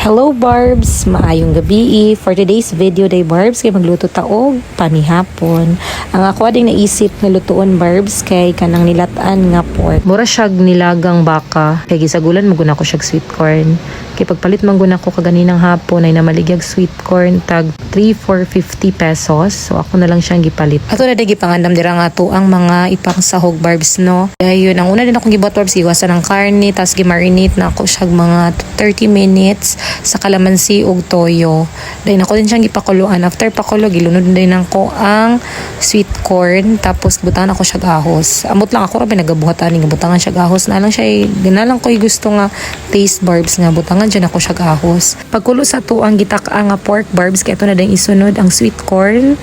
Hello Barbs! Maayong gabi. For today's video day Barbs, kay magluto taog panihapon. Ang ako ading naisip nga lutuon Barbs kay kanang nilatan nga pork. Mura siyag nilagang baka. Kay gisagulan maguna ko siyag sweet corn. Kay pagpalit maguna ko kaganinang hapon ay namaligyag sweet corn tag 3-4.50 pesos. So ako na lang siyang gipalit. Ato na dagi pangandam dira nga to ang mga ipang sahog Barbs no. Kaya yun, ang una din akong gibot Barbs, iwasan ng karne, tas gimarinate na ako siyag mga 30 minutes sa kalamansi ug toyo. Dahil ako din siyang gipakuluan. After pakulo, gilunod din ako ang sweet corn. Tapos butangan ako siya ahos. Amot lang ako rabi nagabuhatan nga butangan siya ahos. Na lang siya, ganalang ko'y gusto nga taste Barbs nga butangan dyan ako siya ahos. Pagkulo sa to ang gitaka nga pork Barbs, kaya ito na din isunod ang sweet corn.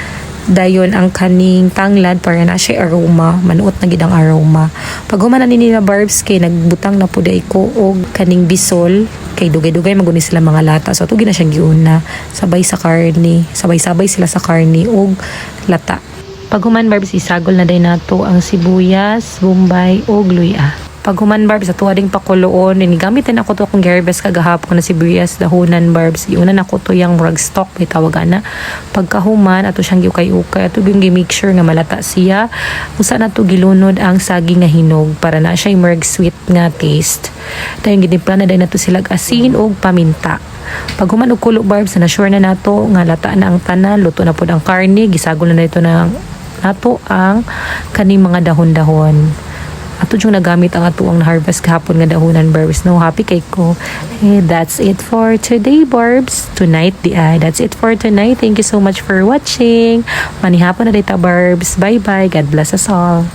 Dayon ang kaning tanglad para na siya aroma, manuot na gid ang aroma. Pag human na nila Barbs kay nagbutang na pud ay ko og kaning bisol kay dugay-dugay maguni sila mga lata. So tugi na siyang giuna sabay sa karne, sabay-sabay sila sa karne og lata. Pag human Barbs isagol na day nato ang sibuyas, bombay og luya. Pag human Barbs, ato ading pakuloon, gamitin ako to akong gerbes kagahapon na sibuyas, dahunan Barbs. Iunan ako to yung rug stock, may tawagan na. Pagkahuman, ato siyang giukay-ukay, ato yung gi-make sure nga malata siya. Usa na to gilunod ang saging nga hinog para na siya yung sweet nga taste. Dahil ginimpla na dahil nato silag asin o paminta. Pag human og kulo Barbs, na sure na nato nga lata na ang tanan, luto na po ang karne, gisagol na dito na nato ang kaning mga dahon-dahon. Ato yung nagamit ang ato ang harvest kahapon nga dahunan Barbs. No, happy kay ko. That's it for today Barbs. Tonight, that's it for tonight. Thank you so much for watching. Manihapon na dita Barbs. Bye bye. God bless us all.